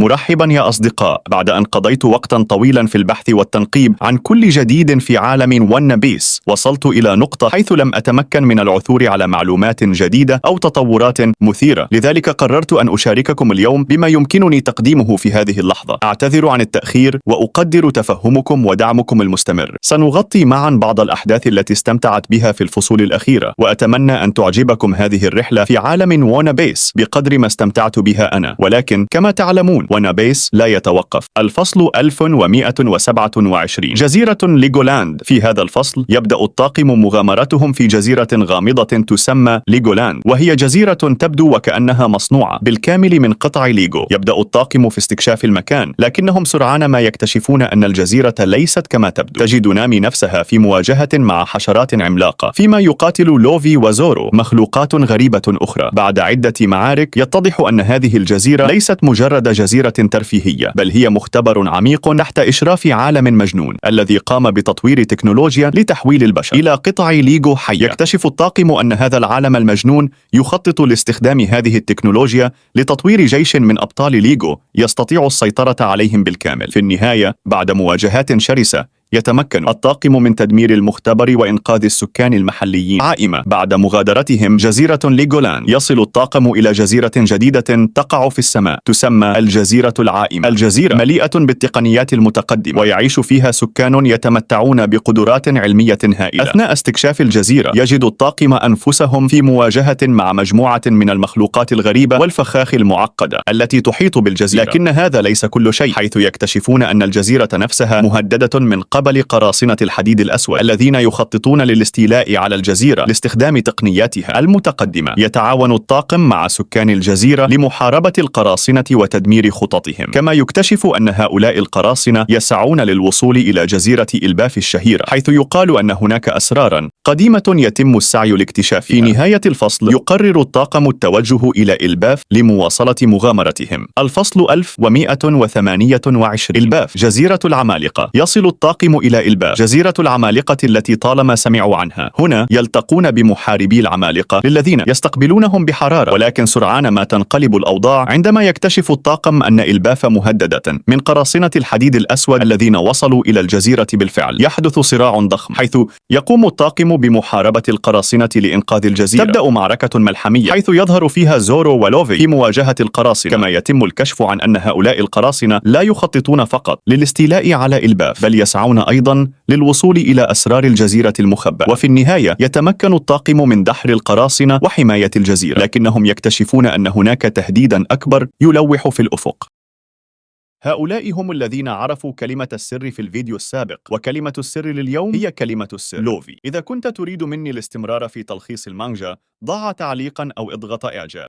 مرحبا يا أصدقاء. بعد أن قضيت وقتا طويلا في البحث والتنقيب عن كل جديد في عالم ون بيس، وصلت إلى نقطة حيث لم أتمكن من العثور على معلومات جديدة أو تطورات مثيرة. لذلك قررت أن أشارككم اليوم بما يمكنني تقديمه في هذه اللحظة. أعتذر عن التأخير وأقدر تفهمكم ودعمكم المستمر. سنغطي معا بعض الأحداث التي استمتعت بها في الفصول الأخيرة، وأتمنى أن تعجبكم هذه الرحلة في عالم ون بيس بقدر ما استمتعت بها أنا. ولكن كما تعلمون ون بيس لا يتوقف. الفصل 1127. جزيرة ليغولاند. في هذا الفصل يبدأ الطاقم مغامرتهم في جزيرة غامضة تسمى ليغولاند، وهي جزيرة تبدو وكأنها مصنوعة بالكامل من قطع ليغو. يبدأ الطاقم في استكشاف المكان، لكنهم سرعان ما يكتشفون أن الجزيرة ليست كما تبدو. تجد نامي نفسها في مواجهة مع حشرات عملاقة، فيما يقاتل لوفي وزورو مخلوقات غريبة أخرى. بعد عدة معارك يتضح أن هذه الجزيرة ليست مجرد جزيرة ترفيهية، بل هي مختبر عميق تحت إشراف عالم مجنون الذي قام بتطوير تكنولوجيا لتحويل البشر إلى قطع ليغو حية. يكتشف الطاقم أن هذا العالم المجنون يخطط لاستخدام هذه التكنولوجيا لتطوير جيش من أبطال ليغو يستطيع السيطرة عليهم بالكامل. في النهاية، بعد مواجهات شرسة، يتمكن الطاقم من تدمير المختبر وإنقاذ السكان المحليين. عائمة. بعد مغادرتهم جزيرة ليغولاند، يصل الطاقم إلى جزيرة جديدة تقع في السماء تسمى الجزيرة العائمة. الجزيرة مليئة بالتقنيات المتقدمة، ويعيش فيها سكان يتمتعون بقدرات علمية هائلة. أثناء استكشاف الجزيرة، يجد الطاقم أنفسهم في مواجهة مع مجموعة من المخلوقات الغريبة والفخاخ المعقدة التي تحيط بالجزيرة. لكن هذا ليس كل شيء، حيث يكتشفون أن الجزيرة نفسها مهددة من قبل قراصنة الحديد الأسود الذين يخططون للاستيلاء على الجزيرة لاستخدام تقنياتها المتقدمة. يتعاون الطاقم مع سكان الجزيرة لمحاربة القراصنة وتدمير خططهم، كما يكتشف أن هؤلاء القراصنة يسعون للوصول إلى جزيرة إلباف الشهيرة، حيث يقال أن هناك أسرارا قديمة يتم السعي لاكتشافها. في نهاية الفصل، يقرر الطاقم التوجه إلى إلباف لمواصلة مغامرتهم. الفصل 1128. إلباف. جزيرة العمالقة. يصل الطاقم إلى إلباف، جزيرة العمالقة التي طالما سمعوا عنها. هنا يلتقون بمحاربي العمالقة الذين يستقبلونهم بحرارة، ولكن سرعان ما تنقلب الأوضاع عندما يكتشف الطاقم أن إلباف مهددة من قراصنة الحديد الأسود الذين وصلوا إلى الجزيرة بالفعل. يحدث صراع ضخم، حيث يقوم الطاقم بمحاربة القراصنة لإنقاذ الجزيرة. تبدأ معركة ملحمية، حيث يظهر فيها زورو ولوفي في مواجهة القراصنة، كما يتم الكشف عن أن هؤلاء القراصنة لا يخططون فقط للاستيلاء على إلباف، بل يسعون أيضا للوصول إلى أسرار الجزيرة المخبأة. وفي النهاية، يتمكن الطاقم من دحر القراصنة وحماية الجزيرة، لكنهم يكتشفون أن هناك تهديدا أكبر يلوح في الأفق. هؤلاء هم الذين عرفوا كلمة السر في الفيديو السابق، وكلمة السر لليوم هي كلمة السر لوفي. إذا كنت تريد مني الاستمرار في تلخيص المانجا، ضع تعليقا أو اضغط إعجاب.